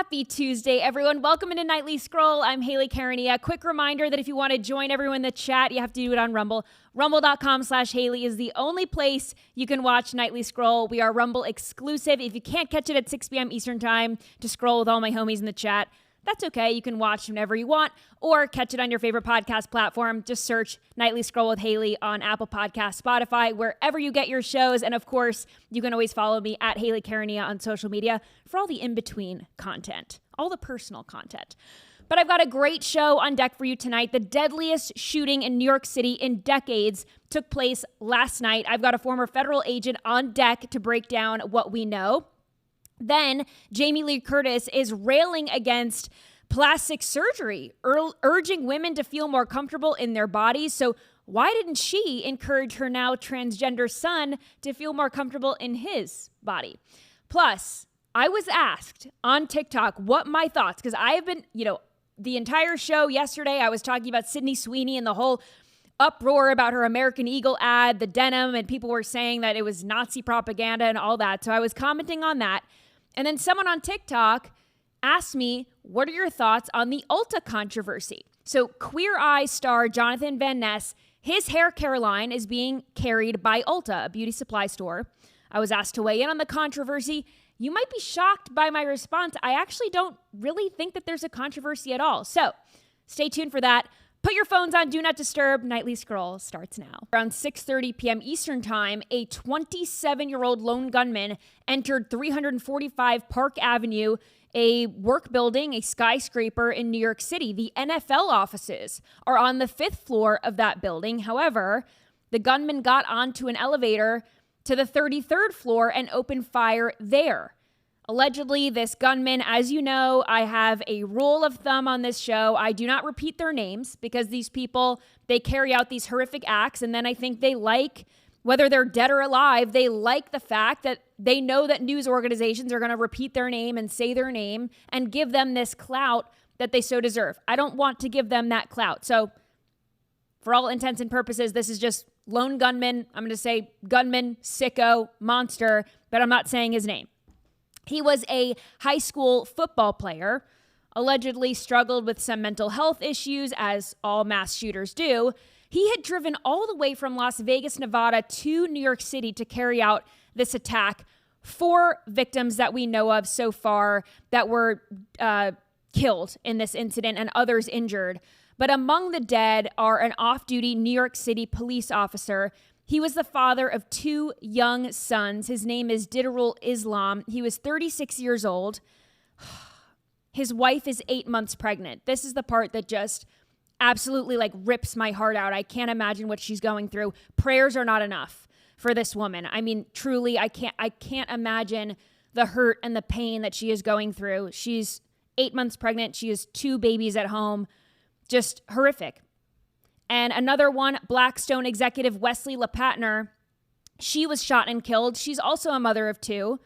Happy Tuesday, everyone. Welcome into Nightly Scroll. I'm Hayley Caronia. Quick reminder that if you want to join everyone in the chat, you have to do it on Rumble. Rumble.com/Hayley is the only place you can watch Nightly Scroll. We are Rumble exclusive. If you can't catch it at 6 p.m. Eastern time to scroll with all my homies in the chat, that's okay. You can watch whenever you want or catch it on your favorite podcast platform. Just search Nightly Scroll with Hayley on Apple Podcasts, Spotify, wherever you get your shows. And of course, you can always follow me at Hayley Caronia on social media for all the in-between content, all the personal content. But I've got a great show on deck for you tonight. The deadliest shooting in New York City in decades took place last night. I've got a former federal agent on deck to break down what we know. Then Jamie Lee Curtis is railing against plastic surgery, urging women to feel more comfortable in their bodies. So why didn't she encourage her now transgender son to feel more comfortable in his body? Plus, I was asked on TikTok what my thoughts, because I have been, the entire show yesterday, I was talking about Sydney Sweeney and the whole uproar about her American Eagle ad, the denim, and people were saying that it was Nazi propaganda and all that. So I was commenting on that. And then someone on TikTok asked me, what are your thoughts on the Ulta controversy? So Queer Eye star Jonathan Van Ness, his hair care line is being carried by Ulta, a beauty supply store. I was asked to weigh in on the controversy. You might be shocked by my response. I actually don't really think that there's a controversy at all. So stay tuned for that. Put your phones on Do Not Disturb. Nightly Scroll starts now. Around 6:30 p.m. Eastern Time, a 27-year-old lone gunman entered 345 Park Avenue, a work building, a skyscraper in New York City. The NFL offices are on the 5th floor of that building. However, the gunman got onto an elevator to the 33rd floor and opened fire there. Allegedly, this gunman, as you know, I have a rule of thumb on this show. I do not repeat their names because these people, they carry out these horrific acts. And then I think they like, whether they're dead or alive, they like the fact that they know that news organizations are going to repeat their name and say their name and give them this clout that they so deserve. I don't want to give them that clout. So for all intents and purposes, this is just lone gunman. I'm going to say gunman, sicko, monster, but I'm not saying his name. He was a high school football player, allegedly struggled with some mental health issues, as all mass shooters do. He had driven all the way from Las Vegas, Nevada to New York City to carry out this attack. 4 victims that we know of so far that were killed in this incident and others injured. But among the dead are an off-duty New York City police officer. He was the father of 2 young sons. His name is Didarul Islam. He was 36 years old. His wife is 8 months pregnant. This is the part that just absolutely rips my heart out. I can't imagine what she's going through. Prayers are not enough for this woman. I mean, truly, I can't imagine the hurt and the pain that she is going through. She's 8 months pregnant. She has 2 babies at home. Just horrific. And another one, Blackstone executive Wesley LePatner, she was shot and killed. She's also a mother of 2.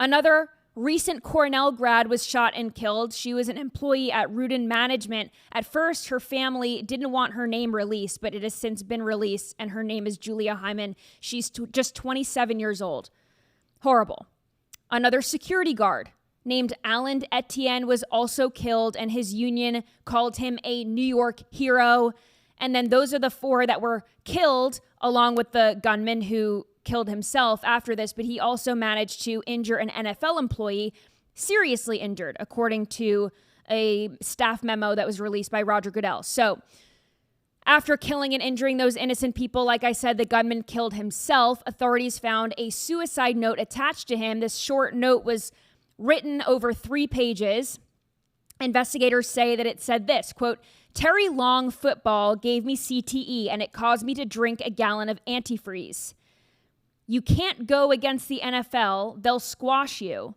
Another recent Cornell grad was shot and killed. She was an employee at Rudin Management. At first, her family didn't want her name released, but it has since been released, and her name is Julia Hyman. She's just 27 years old. Horrible. Another security guard named Alan Etienne was also killed, and his union called him a New York hero. And then those are the 4 that were killed, along with the gunman who killed himself after this. But he also managed to injure an NFL employee, seriously injured, according to a staff memo that was released by Roger Goodell. So after killing and injuring those innocent people, like I said, the gunman killed himself. Authorities found a suicide note attached to him. This short note was written over 3 pages. Investigators say that it said this, quote, "Terry Long football gave me CTE and it caused me to drink a gallon of antifreeze. You can't go against the NFL. They'll squash you.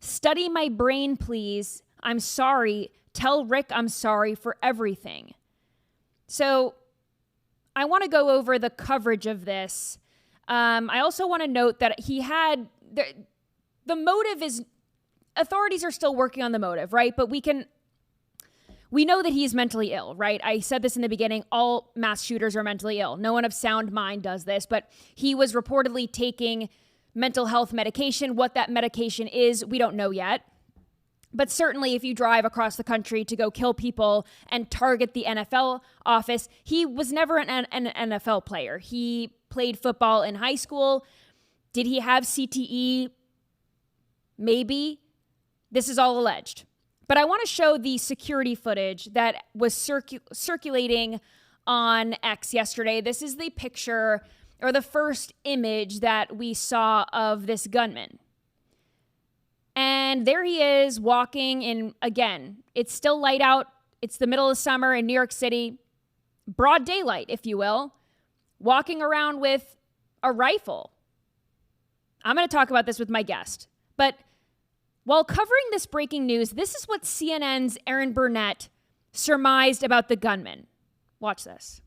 Study my brain, please. I'm sorry. Tell Rick I'm sorry for everything." So I want to go over the coverage of this. I also want to note that he had the motive is, authorities are still working on the motive, right? But we know that he's mentally ill, right? I said this in the beginning, all mass shooters are mentally ill. No one of sound mind does this, but he was reportedly taking mental health medication. What that medication is, we don't know yet. But certainly if you drive across the country to go kill people and target the NFL office, he was never an NFL player. He played football in high school. Did he have CTE? Maybe. This is all alleged. But I want to show the security footage that was circulating on X yesterday. This is the picture or the first image that we saw of this gunman. And there he is walking in, again, it's still light out. It's the middle of summer in New York City, broad daylight, if you will, walking around with a rifle. I'm going to talk about this with my guest. But while covering this breaking news, this is what CNN's Aaron Burnett surmised about the gunman. Watch this.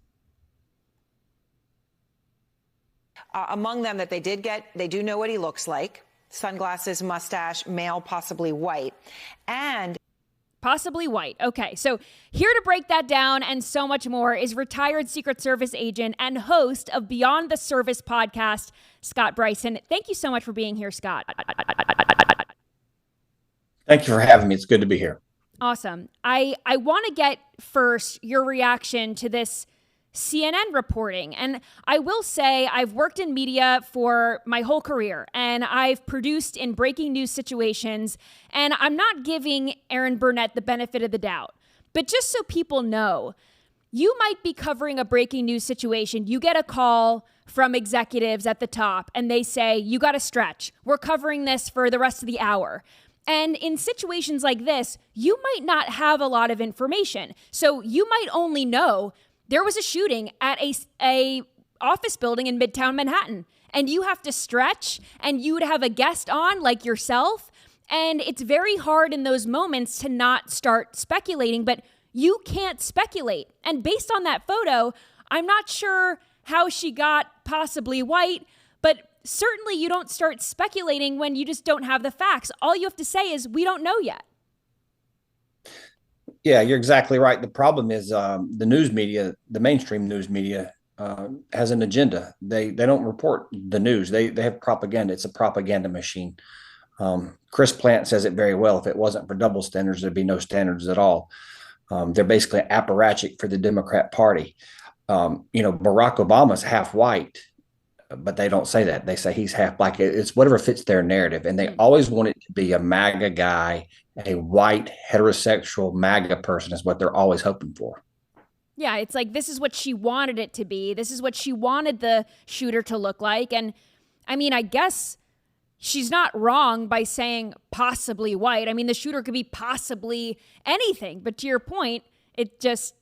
Among them that they did get, they do know what he looks like. Sunglasses, mustache, male, possibly white. And possibly white. Okay, so here to break that down and so much more is retired Secret Service agent and host of Beyond the Service podcast, Scott Bryson. Thank you so much for being here, Scott. Thank you for having me. It's good to be here. Awesome. I want to get first your reaction to this CNN reporting. And I will say I've worked in media for my whole career and I've produced in breaking news situations, and I'm not giving Aaron Burnett the benefit of the doubt. But just so people know, you might be covering a breaking news situation. You get a call from executives at the top and they say, you got to stretch. We're covering this for the rest of the hour. And in situations like this, you might not have a lot of information. So you might only know there was a shooting at a office building in Midtown Manhattan, and you have to stretch, and you would have a guest on like yourself, and it's very hard in those moments to not start speculating, but you can't speculate. And based on that photo, I'm not sure how she got possibly white, but certainly you don't start speculating when you just don't have the facts. All you have to say is, we don't know yet. Yeah, you're exactly right. The problem is the news media, the mainstream news media, has an agenda. They don't report the news. They have propaganda. It's a propaganda machine. Chris Plant says it very well. If it wasn't for double standards, there'd be no standards at all. They're basically apparatchik for the Democrat Party. Barack Obama's half white, but they don't say that. They say he's half black. It's whatever fits their narrative. And they always want it to be a MAGA guy, a white heterosexual MAGA person is what they're always hoping for. Yeah, it's like, this is what she wanted it to be. This is what she wanted the shooter to look like. And I mean, I guess she's not wrong by saying possibly white. I mean, the shooter could be possibly anything. But to your point, it just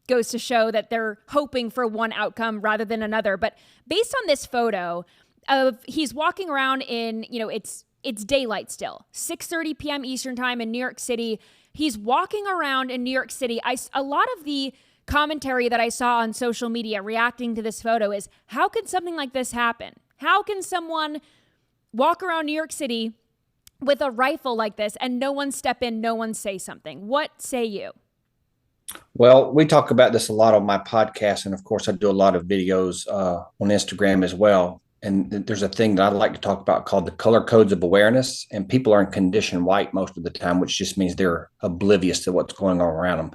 goes to show that they're hoping for one outcome rather than another. But based on this photo of he's walking around in, it's daylight still, 6:30 p.m. Eastern time in New York City. He's walking around in New York City. A lot of the commentary that I saw on social media reacting to this photo is, how can something like this happen? How can someone walk around New York City with a rifle like this and no one step in, no one say something? What say you? Well, we talk about this a lot on my podcast. And of course, I do a lot of videos on Instagram as well. And there's a thing that I like to talk about called the color codes of awareness. And people are in condition white most of the time, which just means they're oblivious to what's going on around them.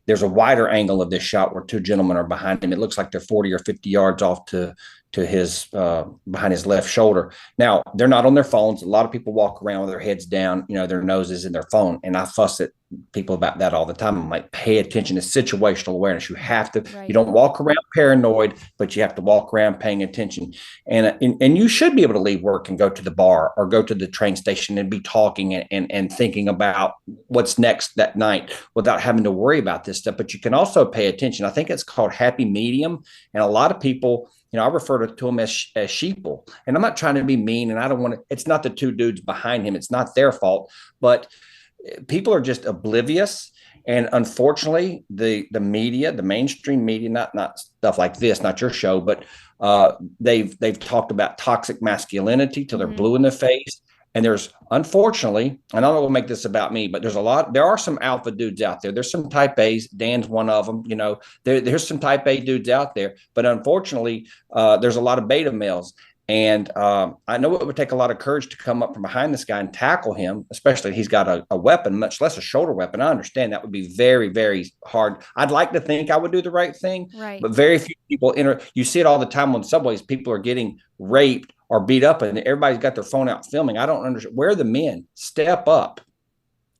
There's a wider angle of this shot where two gentlemen are behind him. It looks like they're 40 or 50 yards off to his behind his left shoulder. Now, they're not on their phones. A lot of people walk around with their heads down, their noses in their phone. And I fuss at people about that all the time. I'm like, pay attention. It's situational awareness. You have to, right. You don't walk around paranoid, but you have to walk around paying attention. And you should be able to leave work and go to the bar or go to the train station and be talking and thinking about what's next that night without having to worry about this stuff. But you can also pay attention. I think it's called happy medium. And a lot of people, I refer to them as sheeple, and I'm not trying to be mean, and I don't want to, it's not the two dudes behind him. It's not their fault, but people are just oblivious. And unfortunately, the media, the mainstream media, not stuff like this, not your show, but they've talked about toxic masculinity till they're blue in the face. And there's, unfortunately, and I don't want to make this about me, but there are some alpha dudes out there. There's some type A's. Dan's one of them. There's some type A dudes out there. But unfortunately, there's a lot of beta males. And I know it would take a lot of courage to come up from behind this guy and tackle him, especially if he's got a weapon, much less a shoulder weapon. I understand that would be very, very hard. I'd like to think I would do the right thing, Right. but very few people you see it all the time on subways. People are getting raped or beat up, and everybody's got their phone out filming. I don't understand. Where are the men? Step up.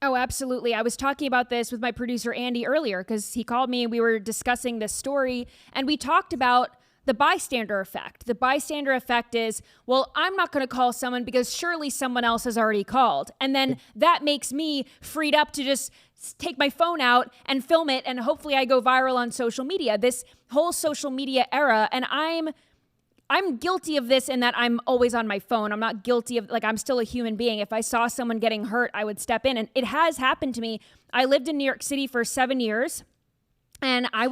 Oh, absolutely. I was talking about this with my producer, Andy, earlier because he called me and we were discussing this story, and we talked about the bystander effect. The bystander effect is, well, I'm not going to call someone because surely someone else has already called. And then that makes me freed up to just take my phone out and film it, and hopefully I go viral on social media. This whole social media era, and I'm guilty of this in that I'm always on my phone. I'm not guilty of, I'm still a human being. If I saw someone getting hurt, I would step in. And it has happened to me. I lived in New York City for 7 years, and I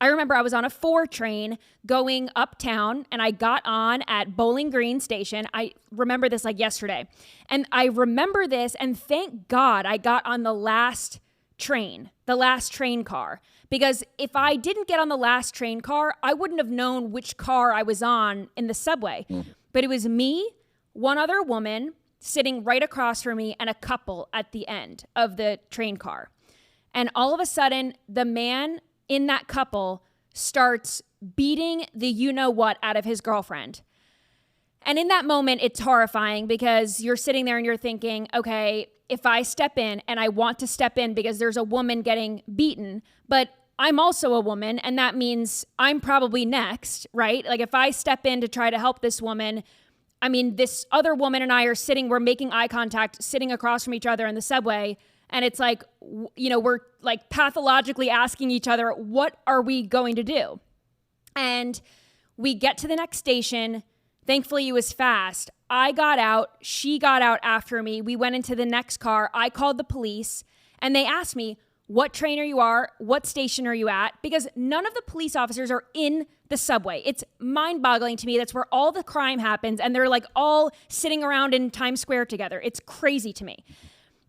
remember I was on a 4 train going uptown, and I got on at Bowling Green Station. I remember this like yesterday. And I remember this, and thank God I got on the last train car. Because if I didn't get on the last train car, I wouldn't have known which car I was on in the subway. But it was me, one other woman sitting right across from me, and a couple at the end of the train car. And all of a sudden, the man in that couple starts beating the you-know-what out of his girlfriend. And in that moment, it's horrifying because you're sitting there and you're thinking, okay, if I step in, and I want to step in because there's a woman getting beaten, but I'm also a woman, and that means I'm probably next, right? Like if I step in to try to help this woman, I mean, this other woman and I we're making eye contact, sitting across from each other in the subway. And it's like, we're like pathologically asking each other, what are we going to do? And we get to the next station. Thankfully, it was fast. I got out. She got out after me. We went into the next car. I called the police, and they asked me, what train are you at? What station are you at? Because none of the police officers are in the subway. It's mind-boggling to me. That's where all the crime happens, and they're like all sitting around in Times Square together. It's crazy to me.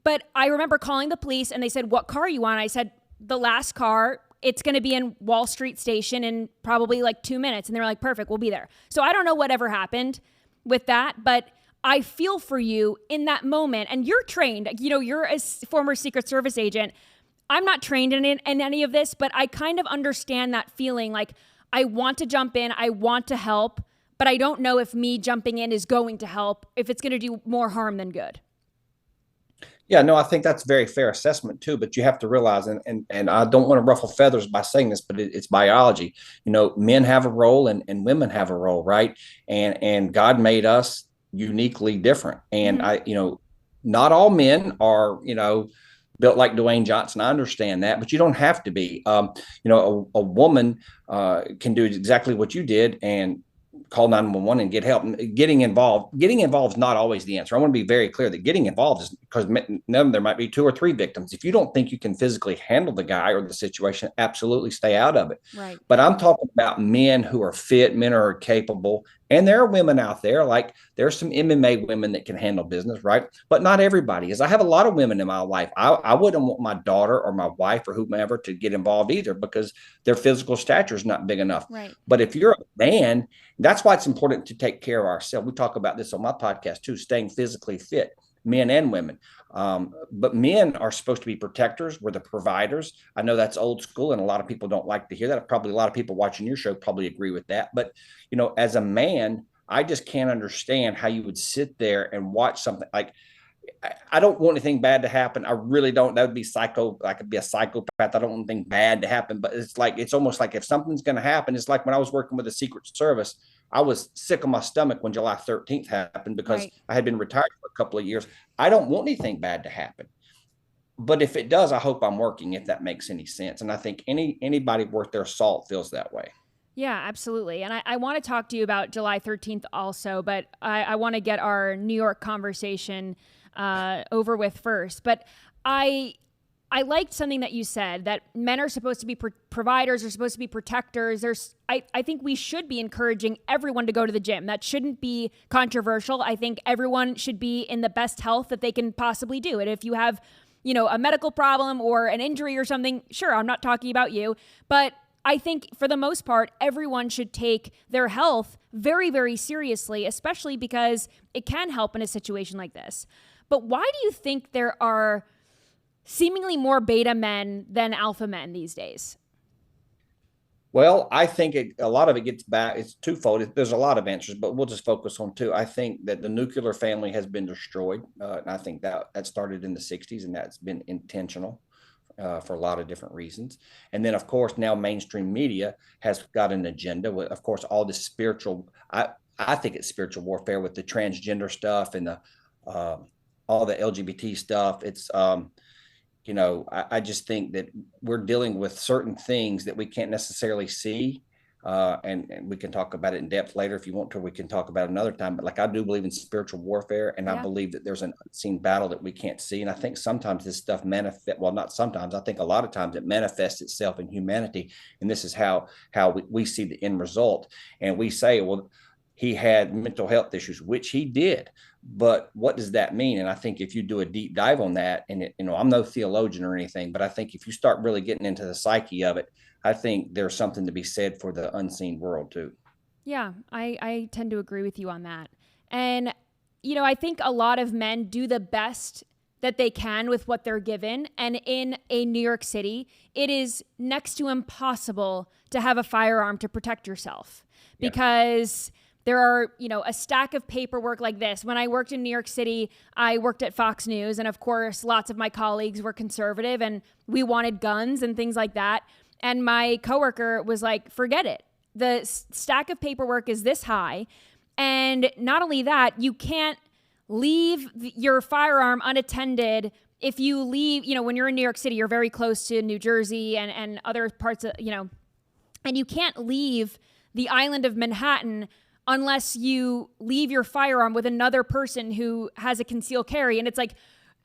But I remember calling the police, and they said, what car are you on? I said, the last car. It's going to be in Wall Street Station in probably like 2 minutes. And they were like, perfect, we'll be there. So I don't know whatever happened with that, but I feel for you in that moment. And you're trained. You're a former Secret Service agent. I'm not trained in any of this, but I kind of understand that feeling. Like, I want to jump in. I want to help, but I don't know if me jumping in is going to help, if it's going to do more harm than good. Yeah, no, I think that's a very fair assessment too. But you have to realize, and I don't want to ruffle feathers by saying this, but it's biology. Men have a role and women have a role, right? And God made us uniquely different. And not all men are, built like Dwayne Johnson. I understand that, but you don't have to be. A woman can do exactly what you did and call 911 and get help. Getting involved is not always the answer. I want to be very clear that getting involved is because there might be 2 or 3 victims. If you don't think you can physically handle the guy or the situation, absolutely stay out of it. Right. But I'm talking about men who are fit, men who are capable. And there are women out there, like there's some MMA women that can handle business, right? But not everybody is. I have a lot of women in my life. I wouldn't want my daughter or my wife or whomever to get involved either because their physical stature is not big enough. Right. But if you're a man, that's why it's important to take care of ourselves. We talk about this on my podcast too, staying physically fit, men and women. But men are supposed to be protectors. We're the providers. I know that's old school, and a lot of people don't like to hear that. Probably a lot of people watching your show probably agree with that. But, as a man, I just can't understand how you would sit there and watch something like, I don't want anything bad to happen. I really don't. That would be I could be a psychopath. I don't want anything bad to happen. But it's almost like if something's going to happen, it's like when I was working with the Secret Service, I was sick on my stomach when July 13th happened because I had been retired for a couple of years. I don't want anything bad to happen. But if it does, I hope I'm working, if that makes any sense. And I think anybody worth their salt feels that way. Yeah, absolutely. And I want to talk to you about July 13th also, but I want to get our New York conversation over with first. But I liked something that you said, that men are supposed to be providers, are supposed to be protectors. I think we should be encouraging everyone to go to the gym. That shouldn't be controversial. I think everyone should be in the best health that they can possibly do. And if you have, a medical problem or an injury or something, sure, I'm not talking about you, but I think for the most part, everyone should take their health very, very seriously, especially because it can help in a situation like this. But why do you think there are seemingly more beta men than alpha men these days? Well, I think a lot of it gets back. It's twofold. There's a lot of answers, but we'll just focus on two. I think that the nuclear family has been destroyed. And I think that started in the 60s, and that's been intentional for a lot of different reasons. And then, of course, now mainstream media has got an agenda with, of course, all this spiritual. I think it's spiritual warfare with the transgender stuff and the all the LGBT stuff. It's I just think that we're dealing with certain things that we can't necessarily see. And we can talk about it in depth later if you want to. We can talk about it another time. But like, I do believe in spiritual warfare, and I believe that there's an unseen battle that we can't see. And I think sometimes this stuff not sometimes, I think a lot of times it manifests itself in humanity. And this is how we see the end result. And we say, well, he had mental health issues, which he did. But what does that mean? And I think if you do a deep dive on that, and I'm no theologian or anything, but I think if you start really getting into the psyche of it, I think there's something to be said for the unseen world too. Yeah, I tend to agree with you on that. And, I think a lot of men do the best that they can with what they're given. And in a New York City, it is next to impossible to have a firearm to protect yourself because there are, a stack of paperwork like this. When I worked in New York City, I worked at Fox News. And of course, lots of my colleagues were conservative and we wanted guns and things like that. And my coworker was like, forget it. The stack of paperwork is this high. And not only that, you can't leave your firearm unattended. If you leave, when you're in New York City, you're very close to New Jersey and other parts of, and you can't leave the island of Manhattan unless you leave your firearm with another person who has a concealed carry. And it's like,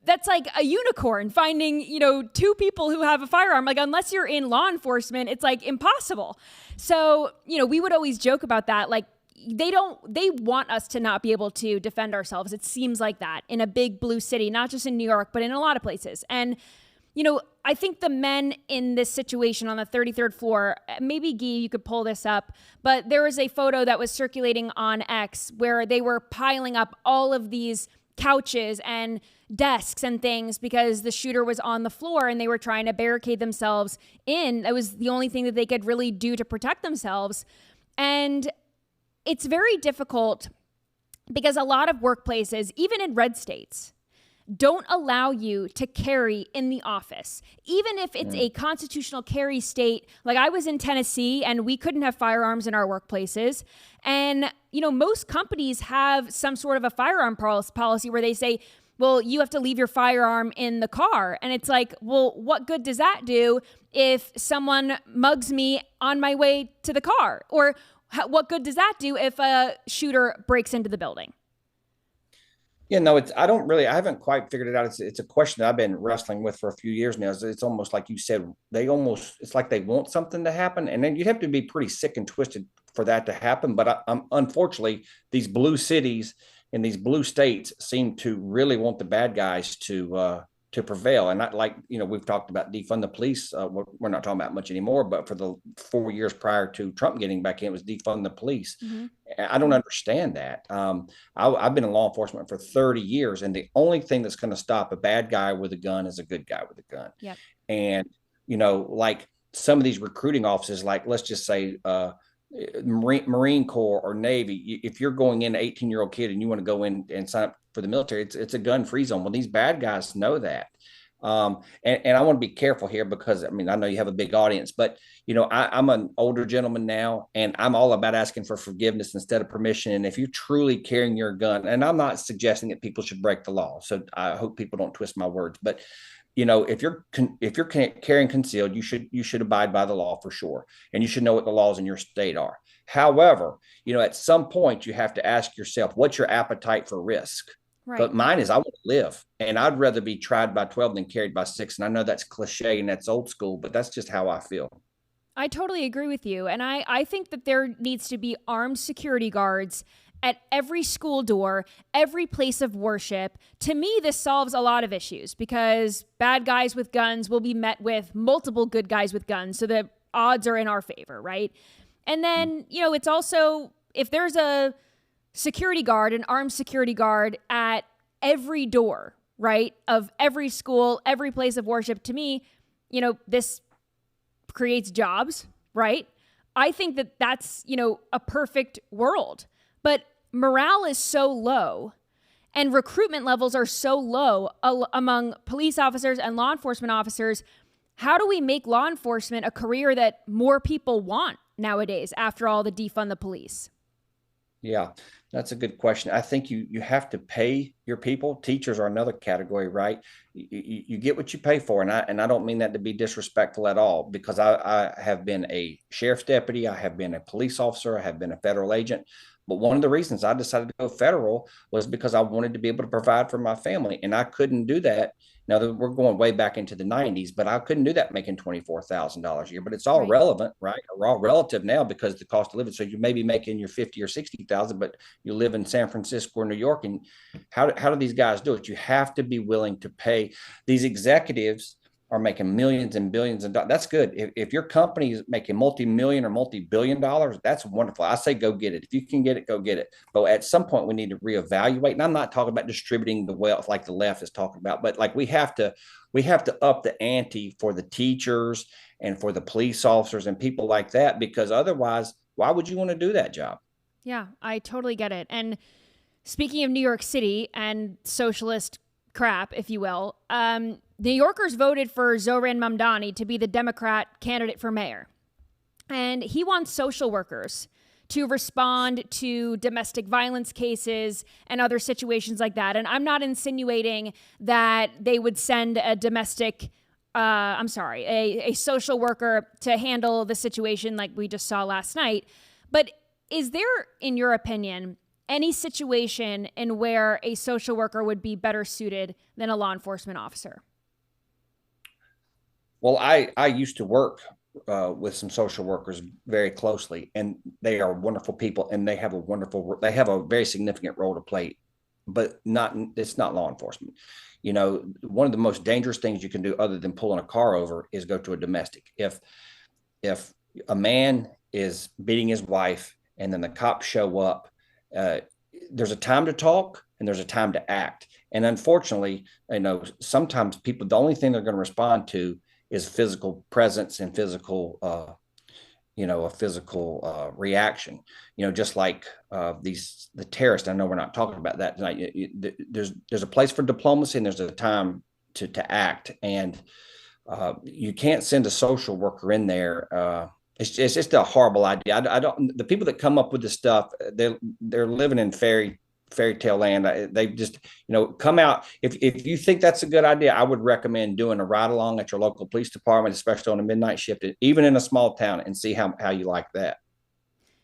that's like a unicorn finding, two people who have a firearm. Like, unless you're in law enforcement, it's like impossible. So, we would always joke about that. Like, they want us to not be able to defend ourselves. It seems like that in a big blue city, not just in New York, but in a lot of places. And, I think the men in this situation on the 33rd floor, maybe Guy, you could pull this up, but there was a photo that was circulating on X where they were piling up all of these couches and desks and things because the shooter was on the floor and they were trying to barricade themselves in. That was the only thing that they could really do to protect themselves. And it's very difficult because a lot of workplaces, even in red states, don't allow you to carry in the office, even if it's a constitutional carry state. Like, I was in Tennessee and we couldn't have firearms in our workplaces. And, most companies have some sort of a firearm policy where they say, well, you have to leave your firearm in the car. And it's like, well, what good does that do if someone mugs me on my way to the car? Or what good does that do if a shooter breaks into the building? Yeah, no, I haven't quite figured it out. It's a question that I've been wrestling with for a few years now. It's almost like you said, it's like they want something to happen. And then you'd have to be pretty sick and twisted for that to happen. But unfortunately, these blue cities in these blue states seem to really want the bad guys to prevail. And not like, we've talked about defund the police. We're not talking about much anymore, but for the 4 years prior to Trump getting back in, it was defund the police. Mm-hmm. I don't understand that. I've been in law enforcement for 30 years, and the only thing that's going to stop a bad guy with a gun is a good guy with a gun. Yep. And, like some of these recruiting offices, like let's just say Marine Corps or Navy, if you're going in, an 18-year-old kid, and you want to go in and sign up for the military, it's a gun-free zone. Well, these bad guys know that. And I want to be careful here because, I know you have a big audience, but, I'm an older gentleman now, and I'm all about asking for forgiveness instead of permission. And if you're truly carrying your gun, and I'm not suggesting that people should break the law, so I hope people don't twist my words, but if you're carrying concealed, you should abide by the law for sure. And you should know what the laws in your state are. However, at some point you have to ask yourself, what's your appetite for risk? Right. But mine is, I want to live, and I'd rather be tried by 12 than carried by 6. And I know that's cliche and that's old school, but that's just how I feel. I totally agree with you. And I think that there needs to be armed security guards at every school door, every place of worship. To me, this solves a lot of issues because bad guys with guns will be met with multiple good guys with guns. So the odds are in our favor, right? And then, it's also, if there's a security guard, an armed security guard at every door, right, of every school, every place of worship, to me, this creates jobs, right? I think that that's, a perfect world. But morale is so low and recruitment levels are so low among police officers and law enforcement officers. How do we make law enforcement a career that more people want nowadays after all the defund the police? Yeah, that's a good question. I think you have to pay your people. Teachers are another category, right? You get what you pay for, and I don't mean that to be disrespectful at all, because I have been a sheriff's deputy, I have been a police officer, I have been a federal agent. But one of the reasons I decided to go federal was because I wanted to be able to provide for my family, and I couldn't do that. Now that we're going way back into the 90s, but I couldn't do that making $24,000 a year. But it's all relevant, right? We're all relative now because the cost of living. So you may be making your 50 or 60,000, but you live in San Francisco or New York. And how do these guys do it? You have to be willing to pay. These executives are making millions and billions of dollars. That's good. If your company is making multi-million or multi-billion dollars, that's wonderful. I say go get it. If you can get it, go get it. But at some point, we need to reevaluate. And I'm not talking about distributing the wealth like the left is talking about, but like we have to up the ante for the teachers and for the police officers and people like that, because otherwise, why would you want to do that job? Yeah, I totally get it. And speaking of New York City and socialist crap, if you will, New Yorkers voted for Zohran Mamdani to be the Democrat candidate for mayor. And he wants social workers to respond to domestic violence cases and other situations like that. And I'm not insinuating that they would send a social worker to handle the situation like we just saw last night. But is there, in your opinion, any situation in where a social worker would be better suited than a law enforcement officer? Well, I used to work with some social workers very closely, and they are wonderful people, and they have a very significant role to play, but it's not law enforcement. One of the most dangerous things you can do other than pulling a car over is go to a domestic. If a man is beating his wife and then the cops show up, there's a time to talk and there's a time to act. And unfortunately, sometimes people, the only thing they're going to respond to is physical presence and a physical reaction. Just like the terrorists. I know we're not talking about that tonight. There's a place for diplomacy and there's a time to act. And you can't send a social worker in there. It's just a horrible idea. The people that come up with this stuff, they're living in fairy tale land. They just, come out. If you think that's a good idea, I would recommend doing a ride along at your local police department, especially on a midnight shift, even in a small town, and see how you like that.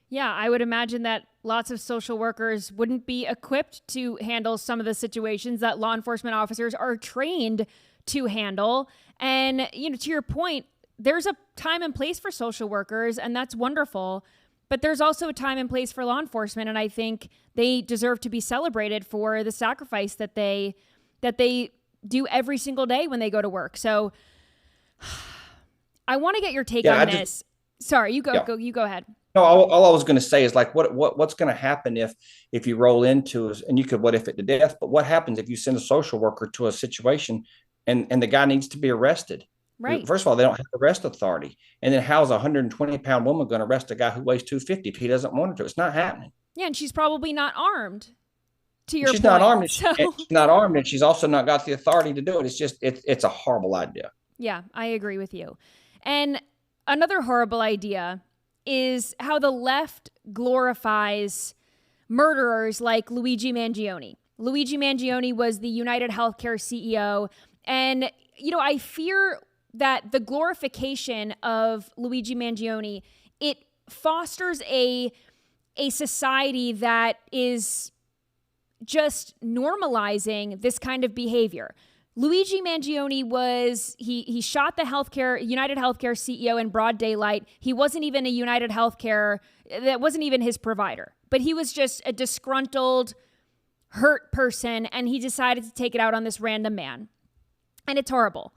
Yeah, I would imagine that lots of social workers wouldn't be equipped to handle some of the situations that law enforcement officers are trained to handle. And, to your point, there's a time and place for social workers, and that's wonderful. But there's also a time and place for law enforcement, and I think they deserve to be celebrated for the sacrifice that they do every single day when they go to work. So I want to get your take on this. Sorry, you go ahead. No, all I was going to say is like what's going to happen if you roll into it, and you could what if it to death, but what happens if you send a social worker to a situation and the guy needs to be arrested? Right. First of all, they don't have arrest authority. And then how's a 120-pound woman going to arrest a guy who weighs 250 if he doesn't want her to? It's not happening. Yeah, and she's probably not armed. To your point. She's not armed. She's not armed, and she's also not got the authority to do it. It's just it's a horrible idea. Yeah, I agree with you. And another horrible idea is how the left glorifies murderers like Luigi Mangione. Luigi Mangione was the United Healthcare CEO. And, I fear that the glorification of Luigi Mangione, it fosters a society that is just normalizing this kind of behavior. Luigi Mangione he shot the United Healthcare CEO in broad daylight. He wasn't even a United Healthcare, that wasn't even his provider, but he was just a disgruntled, hurt person, and he decided to take it out on this random man. And it's horrible.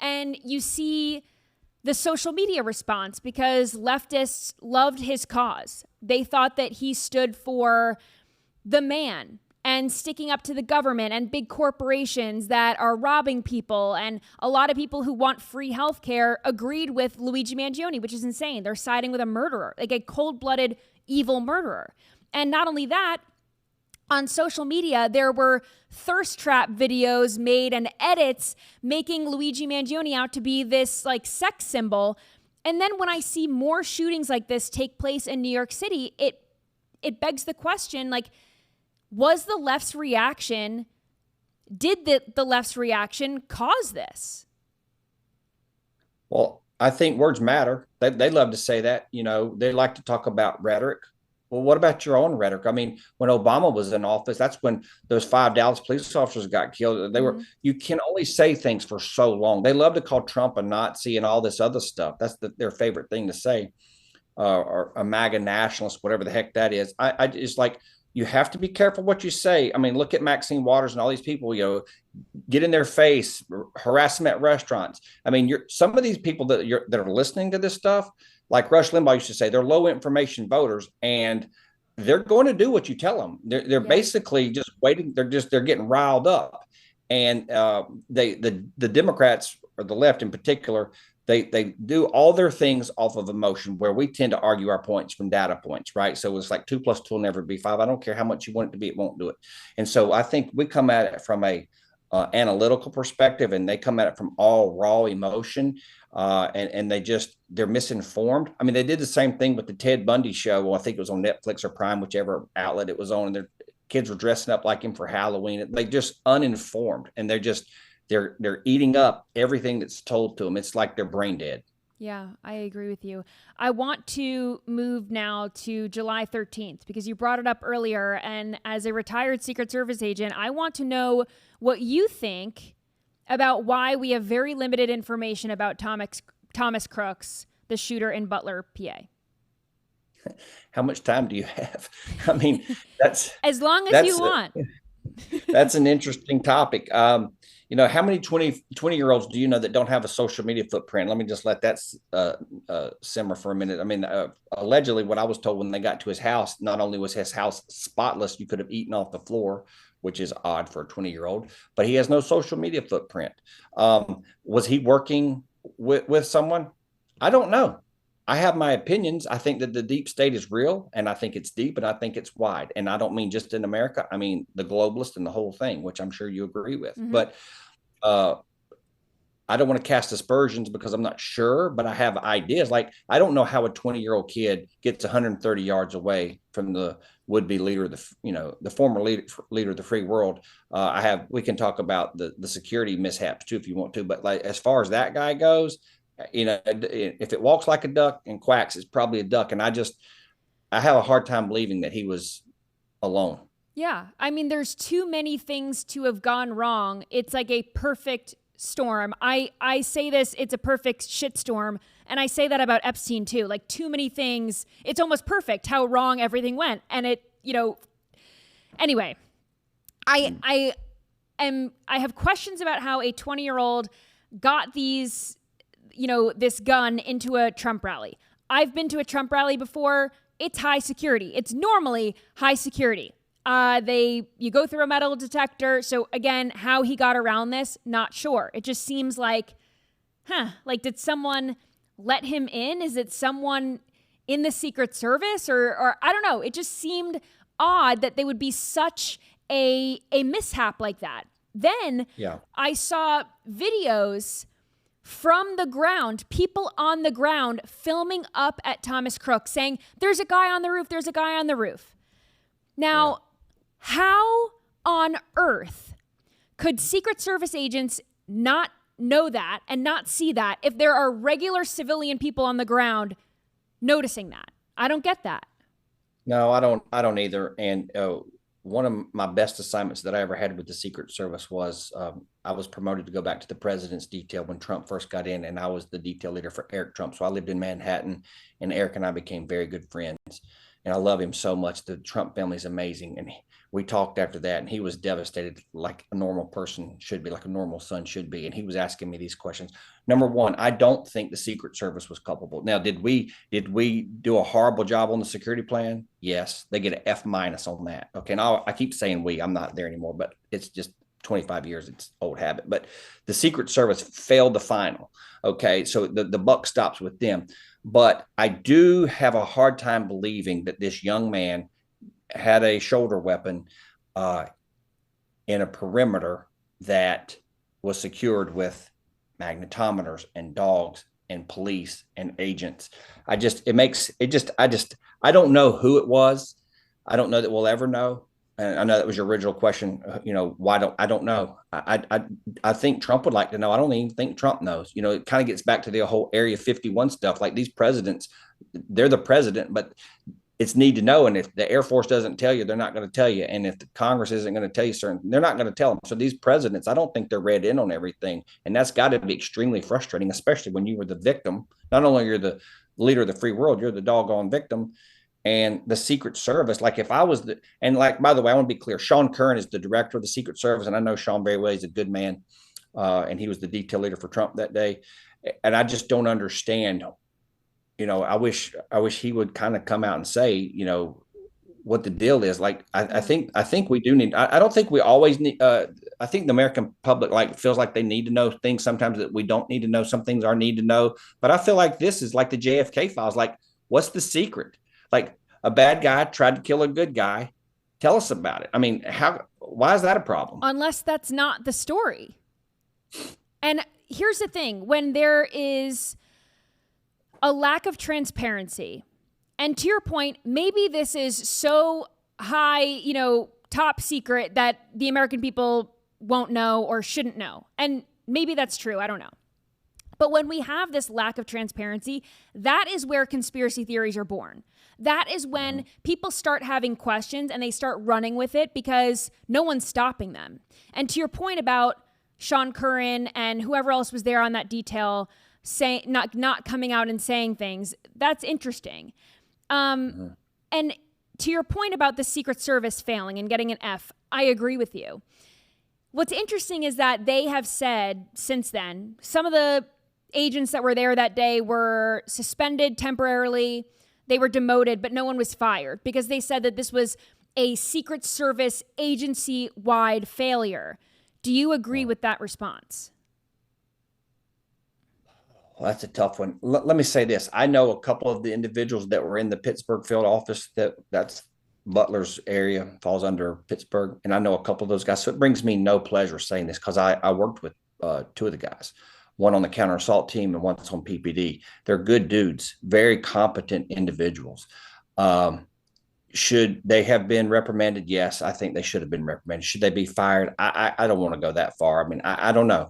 And you see the social media response, because leftists loved his cause. They thought that he stood for the man and sticking up to the government and big corporations that are robbing people. And a lot of people who want free healthcare agreed with Luigi Mangione, which is insane. They're siding with a murderer, like a cold-blooded, evil murderer. And not only that, on social media, there were thirst trap videos made and edits making Luigi Mangione out to be this like sex symbol. And then when I see more shootings like this take place in New York City, it begs the question, like, was the left's reaction, did the left's reaction cause this? Well, I think words matter. They love to say that, they like to talk about rhetoric. Well, what about your own rhetoric? I mean, when Obama was in office, that's when those 5 Dallas police officers got killed. You can only say things for so long. They love to call Trump a Nazi and all this other stuff. That's their favorite thing to say, or a MAGA nationalist, whatever the heck that is. I it's like, you have to be careful what you say. I mean, look at Maxine Waters and all these people, get in their face, harass them at restaurants. I mean, some of these people that are listening to this stuff, like Rush Limbaugh used to say, they're low information voters, and they're going to do what you tell them. They're basically just waiting. They're getting riled up. And the Democrats, or the left in particular, they do all their things off of emotion, where we tend to argue our points from data points, right? So it's like 2 + 2 will never be 5. I don't care how much you want it to be, it won't do it. And so I think we come at it from a analytical perspective, and they come at it from all raw emotion, and they're misinformed. I mean, they did the same thing with the Ted Bundy show. Well, I think it was on Netflix or Prime, whichever outlet it was on, and their kids were dressing up like him for Halloween. They just uninformed, and they're eating up everything that's told to them. It's like they're brain dead. Yeah, I agree with you. I want to move now to July 13th, because you brought it up earlier. And as a retired Secret Service agent, I want to know what you think about why we have very limited information about Thomas Crooks, the shooter in Butler, PA. How much time do you have? I mean, that's as long as you want. That's an interesting topic. How many 20-year-olds do you know that don't have a social media footprint? Let me just let that simmer for a minute. I mean, allegedly, what I was told when they got to his house, not only was his house spotless, you could have eaten off the floor, which is odd for a 20-year-old, but he has no social media footprint. Was he working with someone? I don't know. I have my opinions. I think that the deep state is real, and I think it's deep, and I think it's wide. And I don't mean just in America. I mean the globalist and the whole thing, which I'm sure you agree with. Mm-hmm. But I don't want to cast aspersions because I'm not sure, but I have ideas. Like, I don't know how a 20-year-old kid gets 130 yards away from the would-be leader of the former leader of the free world. We can talk about the security mishaps too, if you want to. But like, as far as that guy goes, if it walks like a duck and quacks, it's probably a duck. And I have a hard time believing that he was alone. Yeah. I mean, there's too many things to have gone wrong. It's like a perfect storm. I say this, it's a perfect shitstorm. And I say that about Epstein too. Like, too many things. It's almost perfect how wrong everything went. And anyway, I have questions about how a 20-year-old got this gun into a Trump rally. I've been to a Trump rally before. It's high security. It's normally high security. You go through a metal detector. So again, how he got around this, not sure. It just seems like, did someone let him in? Is it someone in the Secret Service or I don't know. It just seemed odd that they would be such a mishap like that. Then I saw videos from the ground, people on the ground filming up at Thomas Crooks saying, there's a guy on the roof, there's a guy on the roof. Now, how on earth could Secret Service agents not know that and not see that if there are regular civilian people on the ground noticing that? I don't get that. No, I don't either. And one of my best assignments that I ever had with the Secret Service was I was promoted to go back to the president's detail when Trump first got in, and I was the detail leader for Eric Trump. So I lived in Manhattan, and Eric and I became very good friends. And I love him so much. The Trump family is amazing. And we talked after that, and he was devastated, like a normal person should be, like a normal son should be. And he was asking me these questions. Number one, I don't think the Secret Service was culpable. Now, did we do a horrible job on the security plan? Yes, they get an F- on that. Okay, and I keep saying we. I'm not there anymore, but it's just 25 years. It's old habit. But the Secret Service failed the final. Okay, so the buck stops with them. But I do have a hard time believing that this young man had a shoulder weapon in a perimeter that was secured with magnetometers and dogs and police and agents. I don't know who it was. I don't know that we'll ever know. And I know that was your original question. I don't know. I think Trump would like to know. I don't even think Trump knows. It kind of gets back to the whole Area 51 stuff. Like, these presidents, they're the president, but it's need to know. And if the Air Force doesn't tell you, they're not going to tell you. And if the Congress isn't going to tell you certain, they're not going to tell them. So these presidents, I don't think they're read in on everything. And that's got to be extremely frustrating, especially when you were the victim. Not only you're the leader of the free world, you're the doggone victim. And the Secret Service, like, if I was by the way, I want to be clear, Sean Curran is the director of the Secret Service. And I know Sean very well. He's a good man. And he was the detail leader for Trump that day. And I just don't understand. I wish he would kind of come out and say, what the deal is. Like, I think we do need, I don't think we always need, I think the American public feels like they need to know things sometimes that we don't need to know. Some things are need to know, but I feel like this is like the JFK files. Like, what's the secret? Like, a bad guy tried to kill a good guy. Tell us about it. I mean, why is that a problem? Unless that's not the story. And here's the thing, when there is a lack of transparency, and to your point, maybe this is so high, top secret that the American people won't know or shouldn't know. And maybe that's true. I don't know. But when we have this lack of transparency, that is where conspiracy theories are born. That is when people start having questions and they start running with it because no one's stopping them. And to your point about Sean Curran and whoever else was there on that detail, not coming out and saying things, that's interesting. And to your point about the Secret Service failing and getting an F, I agree with you. What's interesting is that they have said since then, some of the agents that were there that day were suspended temporarily. They were demoted, but no one was fired because they said that this was a Secret Service agency-wide failure. Do you agree with that response? Well, that's a tough one. Let me say this. I know a couple of the individuals that were in the Pittsburgh field office. That's Butler's area, falls under Pittsburgh. And I know a couple of those guys. So it brings me no pleasure saying this because I worked with two of the guys, one on the counter assault team and one's on PPD. They're good dudes, very competent individuals. Should they have been reprimanded? Yes, I think they should have been reprimanded. Should they be fired? I don't want to go that far. I mean, I don't know.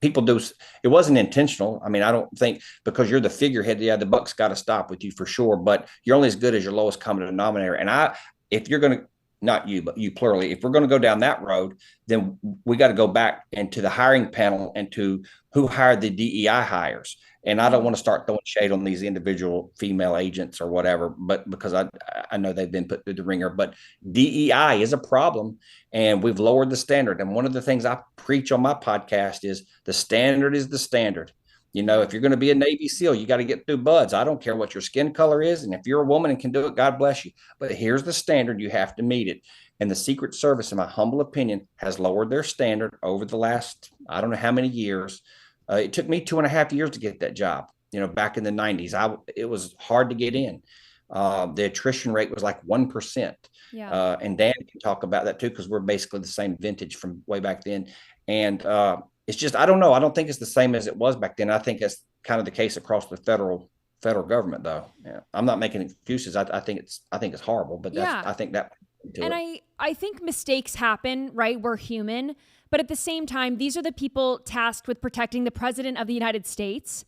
People do. It wasn't intentional. I mean, I don't think because you're the figurehead, yeah, the buck's got to stop with you for sure. But you're only as good as your lowest common denominator. And if you're going to, not you, but you plurally, if we're going to go down that road, then we got to go back into the hiring panel and to who hired the DEI hires. And I don't want to start throwing shade on these individual female agents or whatever, but because I know they've been put through the ringer, but DEI is a problem and we've lowered the standard. And one of the things I preach on my podcast is the standard is the standard. If you're going to be a Navy SEAL, you got to get through buds. I don't care what your skin color is. And if you're a woman and can do it, God bless you. But here's the standard. You have to meet it. And the Secret Service, in my humble opinion, has lowered their standard over the last, I don't know how many years. It took me 2.5 years to get that job. Back in the 90s, it was hard to get in. The attrition rate was like 1%. Yeah. And Dan can talk about that too, because we're basically the same vintage from way back then. And it's just, I don't know. I don't think it's the same as it was back then. I think it's kind of the case across the federal government, though. Yeah. I'm not making excuses. I think it's horrible, but I think that. And I think mistakes happen, right? We're human. But at the same time, these are the people tasked with protecting the president of the United States.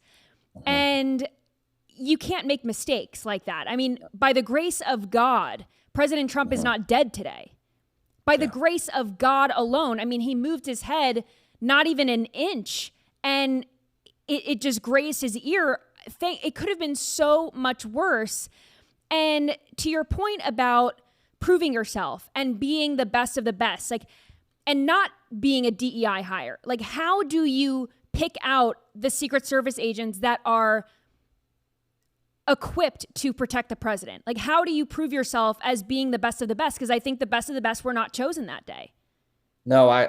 And you can't make mistakes like that. I mean, by the grace of God, President Trump is not dead today. By the grace of God alone. I mean, he moved his head not even an inch and it just grazed his ear. It could have been so much worse. And to your point about proving yourself and being the best of the best, like, and not being a DEI hire? Like, how do you pick out the Secret Service agents that are equipped to protect the president? Like, how do you prove yourself as being the best of the best? Because I think the best of the best were not chosen that day. No, I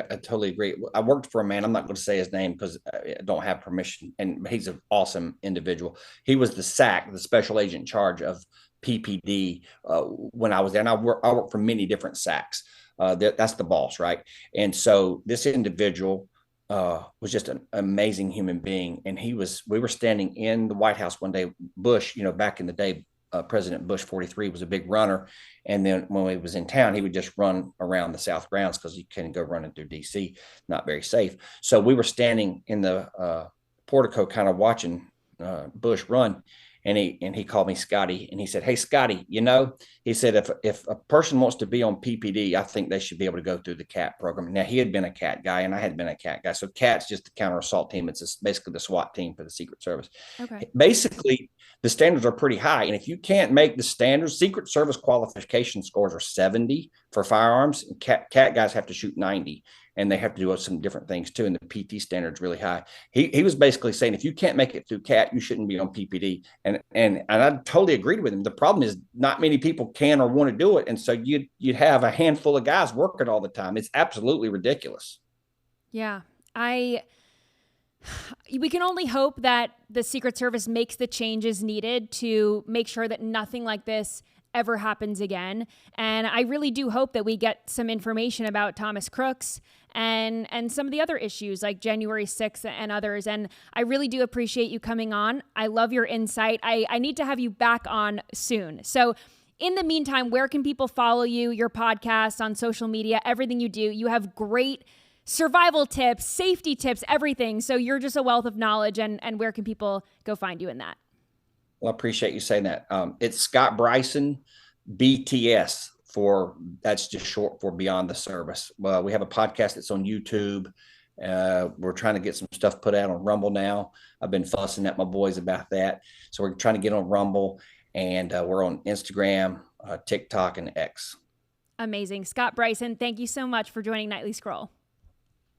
totally agree. I worked for a man. I'm not going to say his name because I don't have permission, and he's an awesome individual. He was the SAC, the special agent in charge of PPD when I was there. And I worked for many different SACs. That's the boss, right? And so this individual was just an amazing human being. And we were standing in the White House one day. Bush, back in the day, President Bush 43 was a big runner. And then when he was in town, he would just run around the South grounds because he couldn't go running through DC, not very safe. So we were standing in the portico kind of watching Bush run. And he called me Scotty, and he said, "Hey, Scotty, he said, if a person wants to be on PPD, I think they should be able to go through the CAT program." Now, he had been a CAT guy, and I had been a CAT guy. So CAT's just the counter assault team. It's basically the SWAT team for the Secret Service. Okay. Basically, the standards are pretty high. And if you can't make the standards, Secret Service qualification scores are 70 for firearms. And CAT guys have to shoot 90. And they have to do some different things too. And the PT standard's really high. He was basically saying, if you can't make it through CAT, you shouldn't be on PPD. And I totally agreed with him. The problem is not many people can or want to do it. And so you'd have a handful of guys working all the time. It's absolutely ridiculous. Yeah. We can only hope that the Secret Service makes the changes needed to make sure that nothing like this ever happens again. And I really do hope that we get some information about Thomas Crooks and some of the other issues like January 6th and others. And I really do appreciate you coming on. I love your insight. I need to have you back on soon. So in the meantime, where can people follow you, your podcast, on social media, everything you do? You have great survival tips, safety tips, everything. So you're just a wealth of knowledge. And where can people go find you in that? Well, I appreciate you saying that. It's Scott Bryson, BTS, that's just short for Beyond the Service. Well, we have a podcast that's on YouTube. We're trying to get some stuff put out on Rumble now. I've been fussing at my boys about that. So we're trying to get on Rumble, and we're on Instagram, TikTok, and X. Amazing. Scott Bryson, thank you so much for joining Nightly Scroll.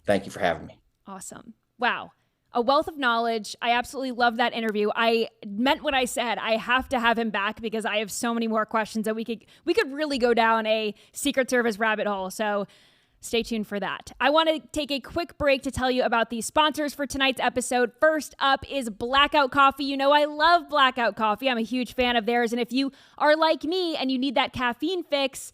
Thank you for having me. Awesome. Wow. A wealth of knowledge. I absolutely love that interview. I meant what I said. I have to have him back because I have so many more questions that we could really go down a Secret Service rabbit hole. So stay tuned for that. I want to take a quick break to tell you about the sponsors for tonight's episode. First up is Blackout Coffee. I love Blackout Coffee. I'm a huge fan of theirs. And if you are like me and you need that caffeine fix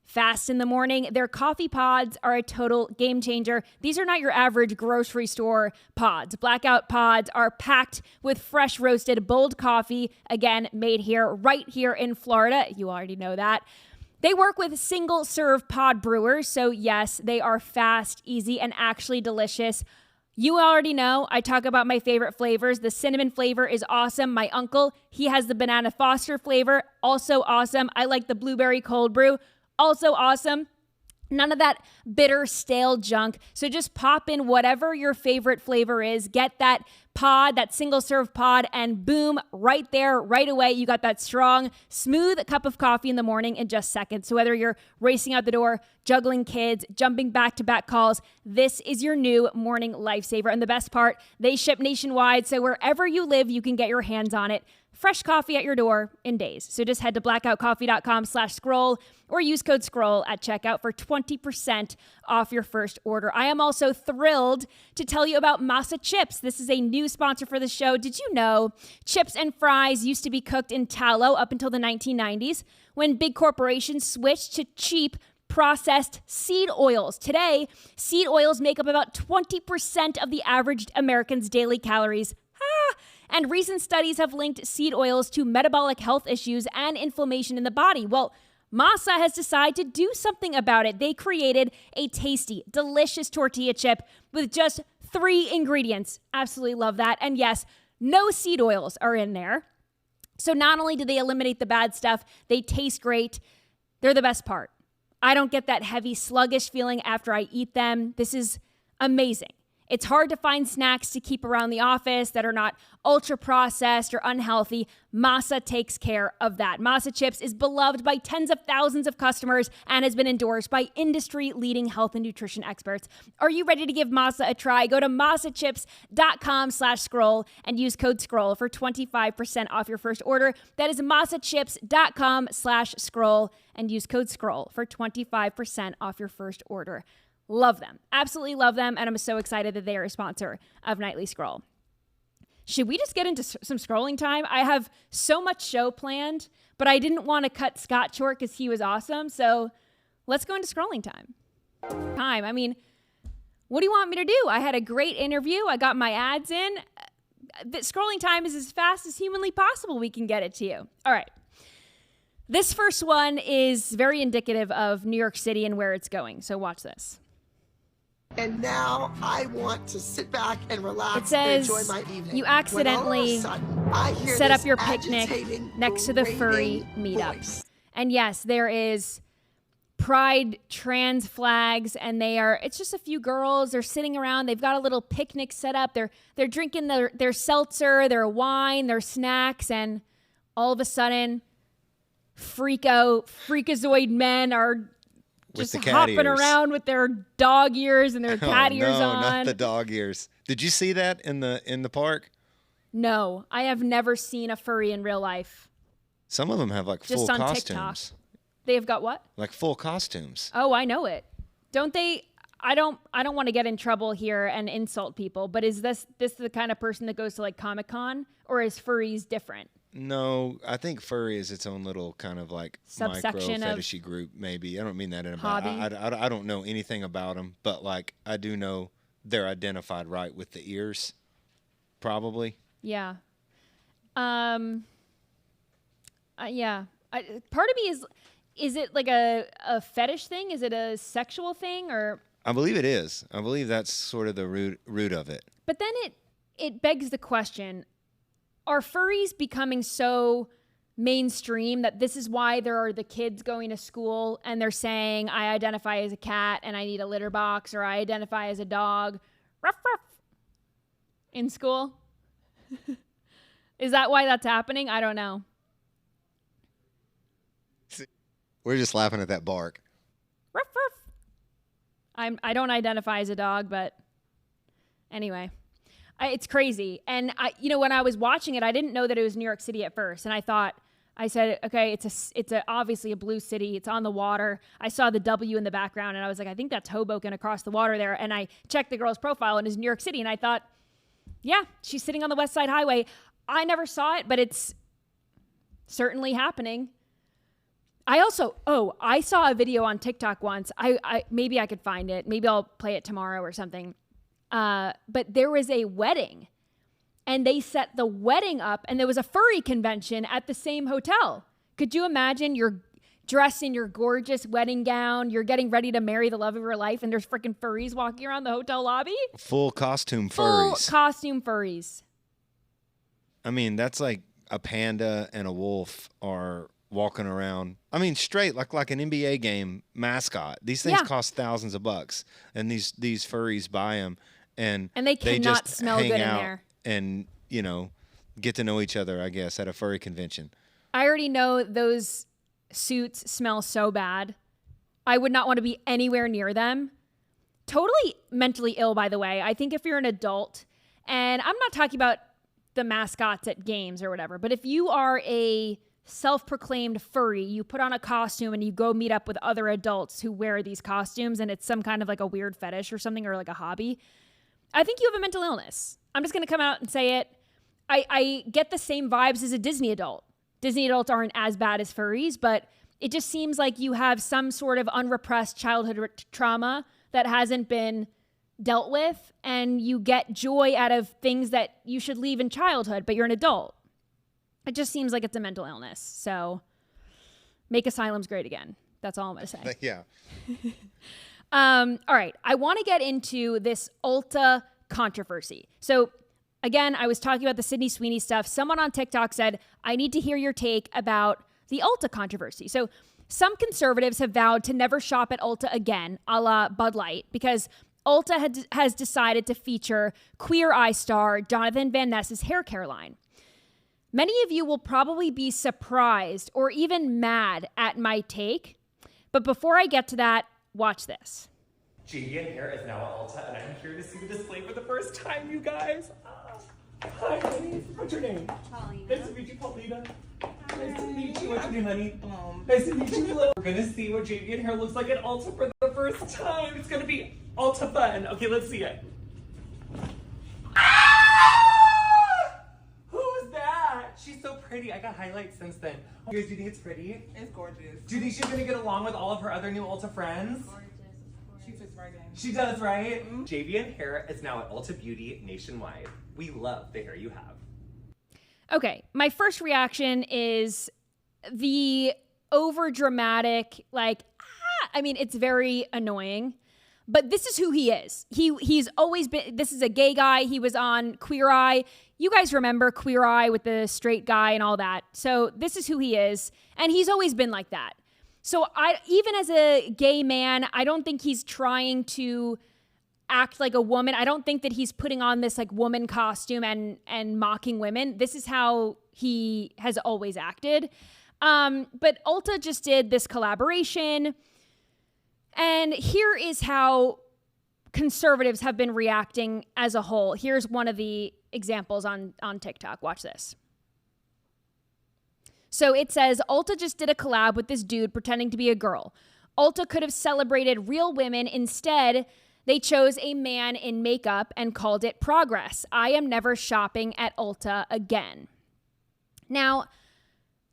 fast in the morning, their coffee pods are a total game changer. These are not your average grocery store pods. Blackout pods are packed with fresh roasted bold coffee, again, made here, right here in Florida. You already know that. They work with single serve pod brewers. So yes, they are fast, easy, and actually delicious. You already know I talk about my favorite flavors. The cinnamon flavor is awesome. My uncle, he has the banana Foster flavor, also awesome. I like the blueberry cold brew. Also awesome. None of that bitter, stale junk. So just pop in whatever your favorite flavor is. Get that pod, that single serve pod, and boom, right there, right away, you got that strong, smooth cup of coffee in the morning in just seconds. So whether you're racing out the door, juggling kids, jumping back-to-back calls, this is your new morning lifesaver. And the best part, they ship nationwide. So wherever you live, you can get your hands on it. Fresh coffee at your door in days. So just head to blackoutcoffee.com/scroll or use code SCROLL at checkout for 20% off your first order. I am also thrilled to tell you about Masa Chips. This is a new sponsor for the show. Did you know chips and fries used to be cooked in tallow up until the 1990s when big corporations switched to cheap processed seed oils? Today, seed oils make up about 20% of the average American's daily calories. And recent studies have linked seed oils to metabolic health issues and inflammation in the body. Well, Masa has decided to do something about it. They created a tasty, delicious tortilla chip with just 3 ingredients. Absolutely love that. And yes, no seed oils are in there. So not only do they eliminate the bad stuff, they taste great. They're the best part. I don't get that heavy, sluggish feeling after I eat them. This is amazing. It's hard to find snacks to keep around the office that are not ultra processed or unhealthy. Masa takes care of that. Masa Chips is beloved by tens of thousands of customers and has been endorsed by industry-leading health and nutrition experts. Are you ready to give Masa a try? Go to masachips.com/scroll and use code SCROLL for 25% off your first order. That is masachips.com/scroll and use code SCROLL for 25% off your first order. Love them. Absolutely love them. And I'm so excited that they are a sponsor of Nightly Scroll. Should we just get into some scrolling time? I have so much show planned, but I didn't want to cut Scott short because he was awesome. So let's go into scrolling time. I mean, what do you want me to do? I had a great interview. I got my ads in. The scrolling time is as fast as humanly possible. We can get it to you. All right. This first one is very indicative of New York City and where it's going. So watch this. And now I want to sit back and relax It says and enjoy my evening. you accidentally set up your picnic next to the furry voice. meetup. And yes, there is pride trans flags, and it's just a few girls. They're sitting around. They've got a little picnic set up. They're drinking their seltzer, their wine, their snacks, and all of a sudden, freakazoid men are just hopping around with their dog ears and their cat ears on. No, not the dog ears. Did you see that in the park? No, I have never seen a furry in real life. Some of them have like full Just on costumes. TikTok. They've got what? Like full costumes. Oh, I know it. Don't they? I don't want to get in trouble here and insult people, but is this the kind of person that goes to like Comic-Con, or is furries different? No, I think furry is its own little kind of like Subsection micro of fetishy group. Maybe I don't mean that in a hobby. I don't know anything about them, but like I do know they're identified right with the ears, probably. Yeah. Yeah. Part of me is it like a fetish thing? Is it a sexual thing, or? I believe it is. I believe that's sort of the root of it. But then it begs the question: are furries becoming so mainstream that this is why there are the kids going to school and they're saying, I identify as a cat and I need a litter box, or I identify as a dog, ruff, ruff, in school? Is that why that's happening? I don't know. We're just laughing at that bark. Ruff, ruff. I don't identify as a dog, but anyway. It's crazy. And when I was watching it, I didn't know that it was New York City at first. And I said, okay, it's obviously a blue city. It's on the water. I saw the W in the background and I was like, I think that's Hoboken across the water there. And I checked the girl's profile and it's New York City. And I thought, yeah, she's sitting on the West Side Highway. I never saw it, but it's certainly happening. I saw a video on TikTok once. Maybe I could find it. Maybe I'll play it tomorrow or something. But there was a wedding and they set the wedding up and there was a furry convention at the same hotel. Could you imagine? You're dressed in your gorgeous wedding gown. You're getting ready to marry the love of your life and there's freaking furries walking around the hotel lobby. Full costume furries. Full costume furries. I mean, that's like a panda and a wolf are walking around. I mean, straight like an NBA game mascot. These things cost thousands of bucks, and these furries buy them, and they cannot just smell hang good in out there. And get to know each other, I guess, at a furry convention. I already know those suits smell so bad. I would not want to be anywhere near them. Totally mentally ill, by the way. I think if you're an adult, and I'm not talking about the mascots at games or whatever, but if you are a self-proclaimed furry, you put on a costume and you go meet up with other adults who wear these costumes and it's some kind of like a weird fetish or something, or like a hobby, I think you have a mental illness. I'm just going to come out and say it. I get the same vibes as a Disney adult. Disney adults aren't as bad as furries, but it just seems like you have some sort of unrepressed childhood trauma that hasn't been dealt with, and you get joy out of things that you should leave in childhood, but you're an adult. It just seems like it's a mental illness. So make asylums great again. That's all I'm going to say. Yeah. All right. I want to get into this Ulta controversy. So again, I was talking about the Sydney Sweeney stuff. Someone on TikTok said, I need to hear your take about the Ulta controversy. So some conservatives have vowed to never shop at Ulta again, a la Bud Light, because Ulta has decided to feature Queer Eye star Jonathan Van Ness's hair care line. Many of you will probably be surprised or even mad at my take, but before I get to that, watch this. JVN Hair is now at Ulta, and I'm here to see the display for the first time, you guys. Hi, honey. What's your name? Paulina. Nice to meet you, Paulina. Hi. Nice to meet you. What's your name, honey? Nice to meet you, Flo. We're gonna see what JVN Hair looks like at Ulta for the first time. It's gonna be Ulta fun. Okay, let's see it. Who's that? She's so pretty. I got highlights since then. You guys, do you think it's pretty? It's gorgeous. Do you think she's gonna get along with all of her other new Ulta friends? Gorgeous, of course. She fits right in. She does, right? Mm-hmm. JVN Hair is now at Ulta Beauty nationwide. We love the hair you have. Okay, my first reaction is the over dramatic, I mean, it's very annoying. But this is who he is. He's always been, this is a gay guy. He was on Queer Eye. You guys remember Queer Eye with the straight guy and all that. So this is who he is. And he's always been like that. So even as a gay man, I don't think he's trying to act like a woman. I don't think that he's putting on this like woman costume and mocking women. This is how he has always acted. But Ulta just did this collaboration. And here is how conservatives have been reacting as a whole. Here's one of the examples on TikTok. Watch this. So it says, Ulta just did a collab with this dude pretending to be a girl. Ulta could have celebrated real women. Instead, they chose a man in makeup and called it progress. I am never shopping at Ulta again. Now,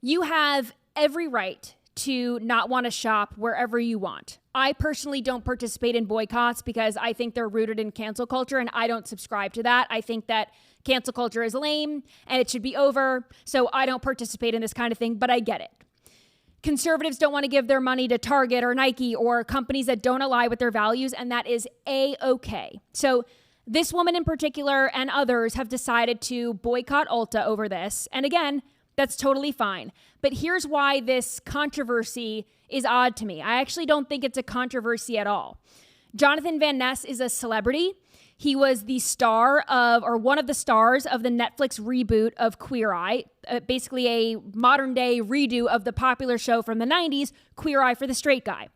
you have every right to not want to shop wherever you want. I personally don't participate in boycotts because I think they're rooted in cancel culture, and I don't subscribe to that. I think that cancel culture is lame and it should be over. So I don't participate in this kind of thing, but I get it. Conservatives don't want to give their money to Target or Nike or companies that don't align with their values, and that is A-okay. So this woman in particular and others have decided to boycott Ulta over this. And again, that's totally fine. But here's why this controversy is odd to me. I actually don't think it's a controversy at all. Jonathan Van Ness is a celebrity. He was the star of, or one of the stars of the Netflix reboot of Queer Eye, basically a modern day redo of the popular show from the 90s, Queer Eye for the Straight Guy.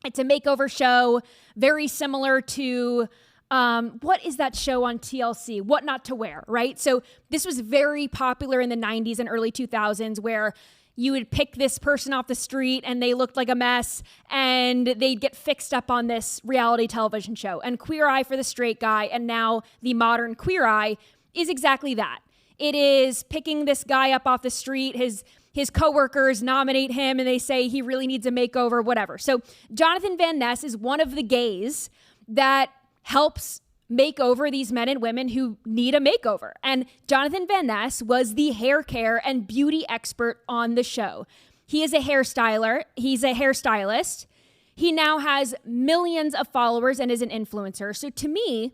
It's a makeover show, very similar to what is that show on TLC? What Not to Wear, right? So this was very popular in the 90s and early 2000s where you would pick this person off the street and they looked like a mess and they'd get fixed up on this reality television show. And Queer Eye for the Straight Guy, and now the modern Queer Eye, is exactly that. It is picking this guy up off the street. His coworkers nominate him and they say he really needs a makeover, whatever. So Jonathan Van Ness is one of the gays that helps make over these men and women who need a makeover. And Jonathan Van Ness was the hair care and beauty expert on the show. He is a hairstyler. He's a hairstylist. He now has millions of followers and is an influencer. So to me,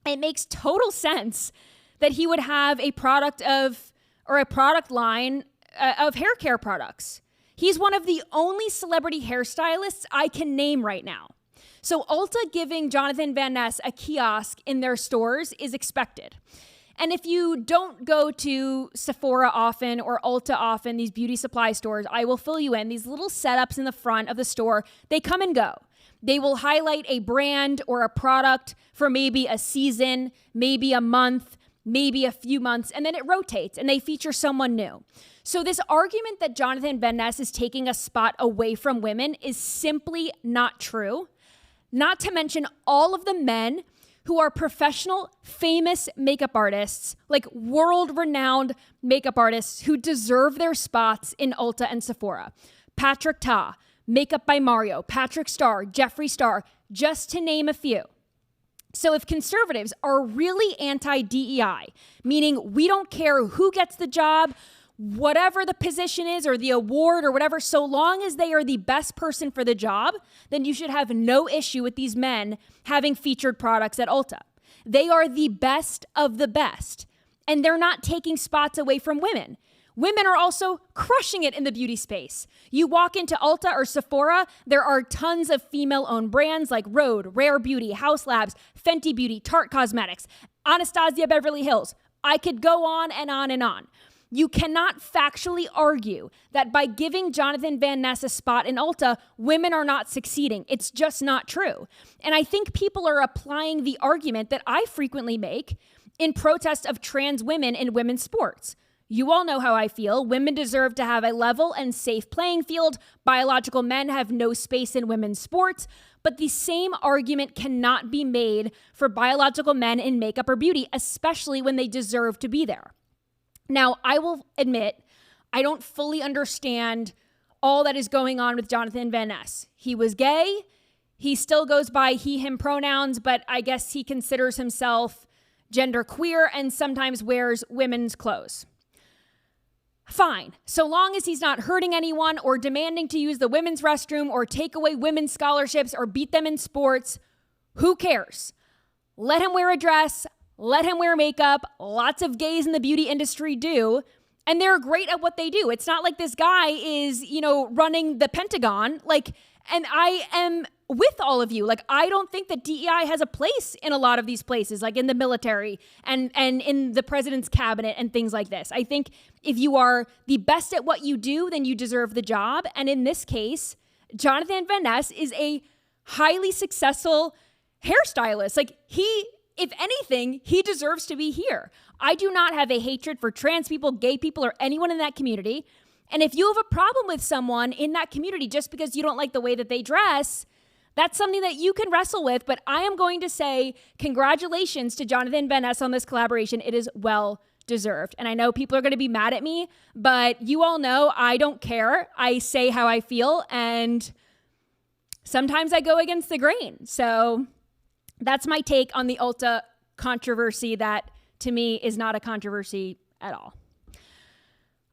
it makes total sense that he would have a product line of hair care products. He's one of the only celebrity hairstylists I can name right now. So Ulta giving Jonathan Van Ness a kiosk in their stores is expected. And if you don't go to Sephora often or Ulta often, these beauty supply stores, I will fill you in. These little setups in the front of the store, they come and go. They will highlight a brand or a product for maybe a season, maybe a month, maybe a few months, and then it rotates and they feature someone new. So this argument that Jonathan Van Ness is taking a spot away from women is simply not true. Not to mention all of the men who are professional, famous makeup artists, like world-renowned makeup artists who deserve their spots in Ulta and Sephora. Patrick Ta, Makeup by Mario, Patrick Starr, Jeffree Star, just to name a few. So if conservatives are really anti-DEI, meaning we don't care who gets the job, whatever the position is or the award or whatever, so long as they are the best person for the job, then you should have no issue with these men having featured products at Ulta. They are the best of the best, and they're not taking spots away from women. Women are also crushing it in the beauty space. You walk into Ulta or Sephora, there are tons of female-owned brands like Rhode, Rare Beauty, House Labs, Fenty Beauty, Tarte Cosmetics, Anastasia Beverly Hills. I could go on and on and on. You cannot factually argue that by giving Jonathan Van Ness a spot in Ulta, women are not succeeding. It's just not true. And I think people are applying the argument that I frequently make in protest of trans women in women's sports. You all know how I feel. Women deserve to have a level and safe playing field. Biological men have no space in women's sports. But the same argument cannot be made for biological men in makeup or beauty, especially when they deserve to be there. Now, I will admit, I don't fully understand all that is going on with Jonathan Van Ness. He was gay. He still goes by he, him pronouns, but I guess he considers himself gender queer and sometimes wears women's clothes. Fine, so long as he's not hurting anyone or demanding to use the women's restroom or take away women's scholarships or beat them in sports, who cares? Let him wear a dress. Let him wear makeup. Lots of gays in the beauty industry do. And they're great at what they do. It's not like this guy is, running the Pentagon. And I am with all of you. I don't think that DEI has a place in a lot of these places, like in the military and in the president's cabinet and things like this. I think if you are the best at what you do, then you deserve the job. And in this case, Jonathan Van Ness is a highly successful hairstylist. If anything, he deserves to be here. I do not have a hatred for trans people, gay people, or anyone in that community. And if you have a problem with someone in that community just because you don't like the way that they dress, that's something that you can wrestle with. But I am going to say congratulations to Jonathan Van Ness on this collaboration. It is well deserved. And I know people are going to be mad at me, but you all know I don't care. I say how I feel, and sometimes I go against the grain. So that's my take on the Ulta controversy that, to me, is not a controversy at all.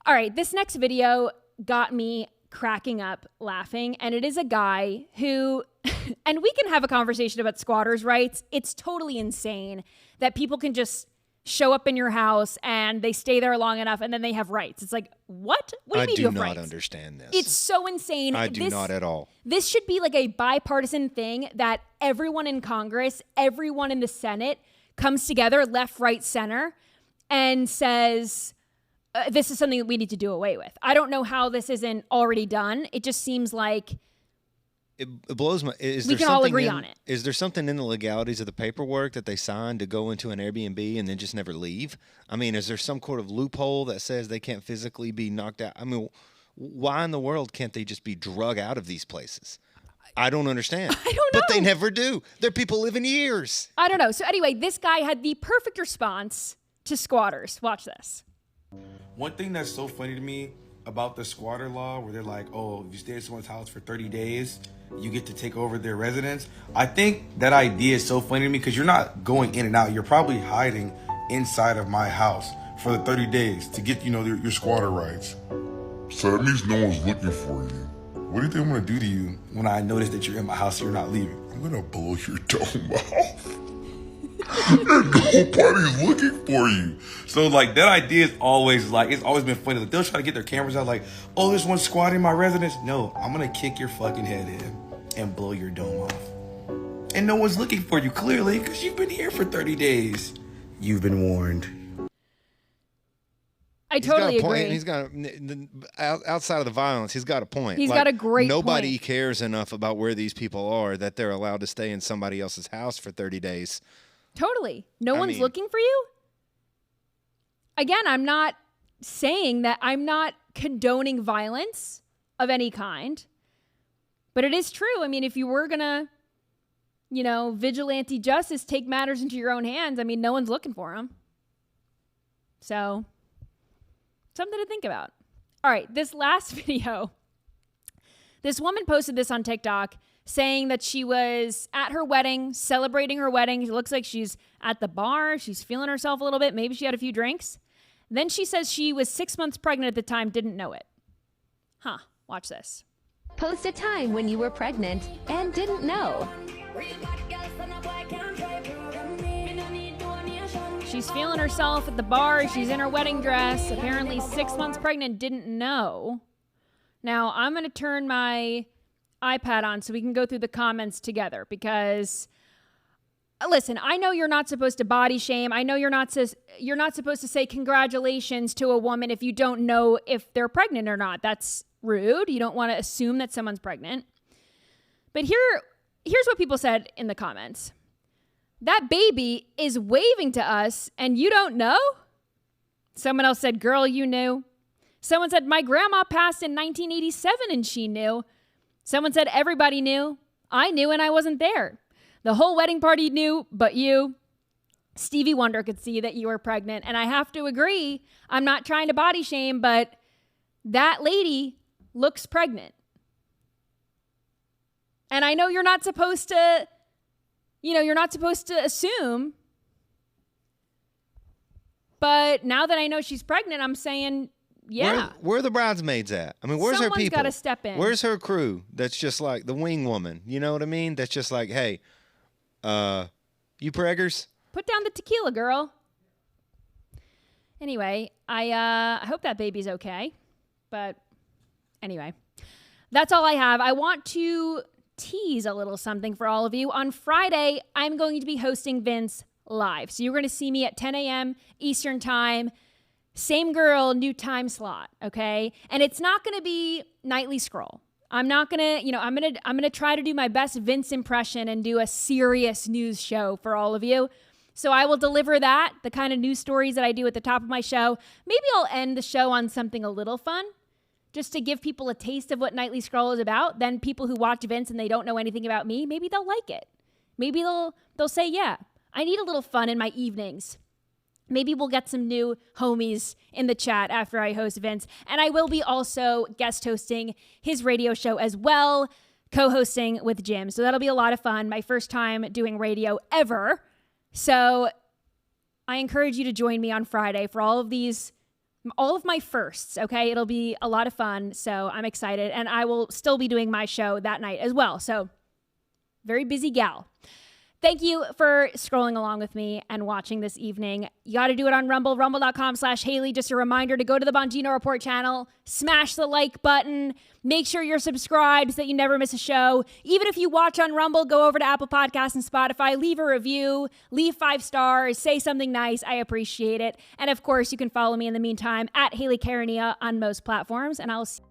All right, this next video got me cracking up laughing, and it is a guy who, and we can have a conversation about squatters' rights. It's totally insane that people can just show up in your house and they stay there long enough and then they have rights. It's like, what? What do you mean you have rights? I do not understand this. It's so insane. I do not at all. This should be like a bipartisan thing that everyone in Congress, everyone in the Senate comes together, left, right, center, and says, this is something that we need to do away with. I don't know how this isn't already done. It just seems like it blows my. We can all agree on it. Is there something in the legalities of the paperwork that they signed to go into an Airbnb and then just never leave? I mean, is there some sort of loophole that says they can't physically be knocked out? I mean, why in the world can't they just be drug out of these places? I don't understand. I don't know. But they never do. They're people living years. I don't know. So anyway, this guy had the perfect response to squatters. Watch this. One thing that's so funny to me about the squatter law, where they're like, oh, if you stay at someone's house for 30 days, you get to take over their residence. I think that idea is so funny to me because you're not going in and out. You're probably hiding inside of my house for the 30 days to get, your squatter rights. So that means no one's looking for you. What do you think I'm going to do to you when I notice that you're in my house and you're not leaving? I'm going to blow your dome off. Nobody's looking for you. So that idea is always it's always been funny. They'll try to get their cameras out oh, there's one squatting in my residence. No, I'm gonna kick your fucking head in and blow your dome off. And no one's looking for you, clearly, because you've been here for 30 days. You've been warned. I totally agree. He's got outside of the violence, he's got a point. He's got a great nobody point. Cares enough about where these people are that they're allowed to stay in somebody else's house for 30 days. Totally. No one's looking for you? Again, I'm not saying that I'm not condoning violence of any kind, but it is true. I mean, if you were going to, vigilante justice, take matters into your own hands, I mean, no one's looking for them. So, something to think about. All right, this last video, this woman posted this on TikTok saying that she was at her wedding, celebrating her wedding. It looks like she's at the bar. She's feeling herself a little bit. Maybe she had a few drinks. Then she says she was 6 months pregnant at the time, didn't know it. Huh, watch this. Post a time when you were pregnant and didn't know. She She's feeling herself at the bar. She's in her wedding dress. Apparently 6 months pregnant, didn't know. Now, I'm going to turn my iPad on so we can go through the comments together because, listen, I know you're not supposed to body shame. I know you're not supposed to say congratulations to a woman if you don't know if they're pregnant or not. That's rude. You don't want to assume that someone's pregnant. But here's what people said in the comments. That baby is waving to us and you don't know? Someone else said, girl, you knew. Someone said, my grandma passed in 1987 and she knew. Someone said, everybody knew. I knew and I wasn't there. The whole wedding party knew, but you. Stevie Wonder could see that you were pregnant. And I have to agree, I'm not trying to body shame, but that lady looks pregnant. And I know you're not supposed to, you're not supposed to assume. But now that I know she's pregnant, I'm saying, yeah. Where are the bridesmaids at? I mean, where's her people? Someone's got to step in. Where's her crew? That's just like the wing woman. You know what I mean? That's just like, hey, you preggers? Put down the tequila, girl. Anyway, I hope that baby's okay. But anyway, that's all I have. I want to tease a little something for all of you. On Friday, I'm going to be hosting Vince live. So you're going to see me at 10 a.m. Eastern time. Same girl, new time slot, okay? And it's not going to be Nightly Scroll. I'm not going to, I'm going to try to do my best Vince impression and do a serious news show for all of you. So I will deliver that, the kind of news stories that I do at the top of my show. Maybe I'll end the show on something a little fun, just to give people a taste of what Nightly Scroll is about. Then people who watch Vince and they don't know anything about me, maybe they'll like it. Maybe they'll say, yeah, I need a little fun in my evenings. Maybe we'll get some new homies in the chat after I host Vince. And I will be also guest hosting his radio show as well, co-hosting with Jim. So that'll be a lot of fun. My first time doing radio ever. So I encourage you to join me on Friday for all of my firsts, okay? It'll be a lot of fun. So I'm excited. And I will still be doing my show that night as well. So very busy gal. Thank you for scrolling along with me and watching this evening. You got to do it on Rumble, rumble.com/Hayley. Just a reminder to go to the Bongino Report channel, smash the like button, make sure you're subscribed so that you never miss a show. Even if you watch on Rumble, go over to Apple Podcasts and Spotify, leave a review, leave 5 stars, say something nice. I appreciate it. And of course, you can follow me in the meantime at Hayley Caronia on most platforms. And I'll see